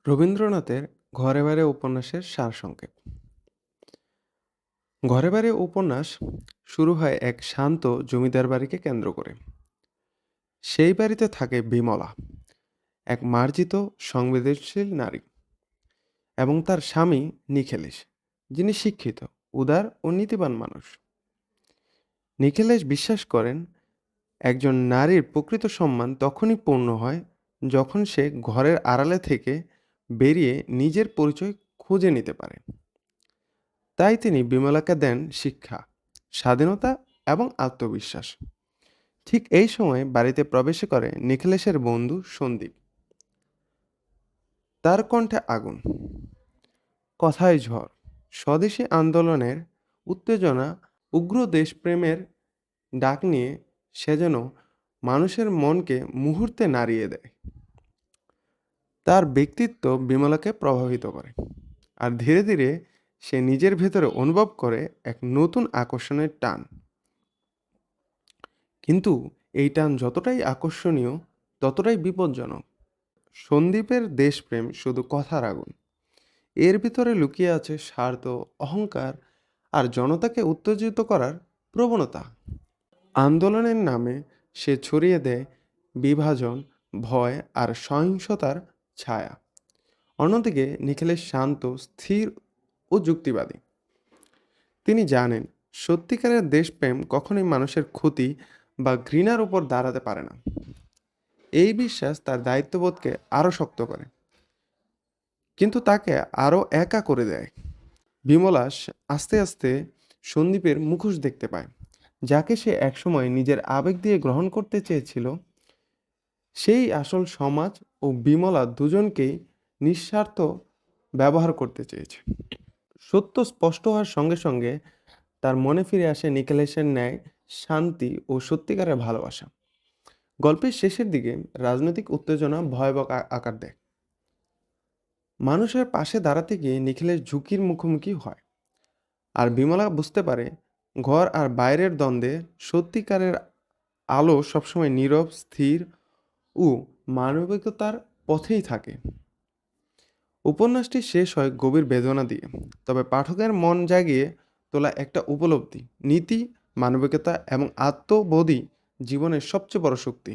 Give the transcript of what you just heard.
রবীন্দ্রনাথের ঘরে বাড়ি উপন্যাসের সারসংক্ষেপ। ঘরে বাড়ি উপন্যাস শুরু হয় এক শান্ত জমিদার বাড়িকে কেন্দ্র করে। সেই বাড়িতে থাকে বিমলা, এক মার্জিত সংবেদনশীল নারী, এবং তার স্বামী নিখিলেশ, যিনি শিক্ষিত, উদার ও নীতিবান মানুষ। নিখিলেশ বিশ্বাস করেন একজন নারীর প্রকৃত সম্মান তখনই পূর্ণ হয় যখন সে ঘরের আড়ালে থেকে বেরিয়ে নিজের পরিচয় খুঁজে নিতে পারে। তাই তিনি বিমলাকে দেন শিক্ষা, স্বাধীনতা এবং আত্মবিশ্বাস। ঠিক এই সময় বাড়িতে প্রবেশ করে নিখিলেশের বন্ধু সন্দীপ। তার কণ্ঠে আগুন, কথায় ঝড়, স্বদেশী আন্দোলনের উত্তেজনা, উগ্র দেশপ্রেমের ডাক নিয়ে সে যেন মানুষের মনকে মুহূর্তে নাড়িয়ে দেয়। তার ব্যক্তিত্ব বিমলাকে প্রভাবিত করে, আর ধীরে ধীরে সে নিজের ভেতরে অনুভব করে এক নতুন আকর্ষণের টান। কিন্তু এই টান যতটাই আকর্ষণীয় ততটাই বিপজ্জনক। সন্দীপের দেশপ্রেম শুধু কথার আগুন, এর ভিতরে লুকিয়ে আছে স্বার্থ, অহংকার আর জনতাকে উত্তেজিত করার প্রবণতা। আন্দোলনের নামে সে ছড়িয়ে দেয় বিভাজন, ভয় আর সহিংসতার ছায়া। অন্যদিকে নিখিলেশ শান্ত, স্থির ও যুক্তিবাদী। তিনি জানেন সত্যিকারের দেশপ্রেম কখনোই মানুষের ক্ষতি বা ঘৃণার উপর দাঁড়াতে পারে না। এই বিশ্বাস তার দায়িত্ববোধকে আরও শক্ত করে, কিন্তু তাকে আরও একা করে দেয়। বিমলা আস্তে আস্তে সন্দীপের মুখোশ দেখতে পায়, যাকে সে একসময় নিজের আবেগ দিয়ে গ্রহণ করতে চেয়েছিল। সেই আসল সমাজ ও বিমলা দুজনকেই নিঃস্বার্থ ব্যবহার করতে চেয়েছে। সত্য স্পষ্ট হওয়ার সঙ্গে সঙ্গে তার মনে ফিরে আসে নিখিলেশের ন্যায় শান্তি ও সত্যিকারের ভালোবাসা। গল্পের শেষের দিকে রাজনৈতিক উত্তেজনা ভয়াবহ আকার দেয়। মানুষের পাশে দাঁড়াতে গিয়ে নিখিলেশ ঝুঁকির মুখোমুখি হয়, আর বিমলা বুঝতে পারে ঘর আর বাইরের দ্বন্দ্বে সত্যিকারের আলো সবসময় নীরব, স্থির ও মানবিকতার পথেই থাকে। উপন্যাসটি শেষ হয় গভীর বেদনা দিয়ে, তবে পাঠকের মন জাগিয়ে তোলা একটা উপলব্ধি, নীতি, মানবিকতা এবং আত্মবোধই জীবনের সবচেয়ে বড় শক্তি।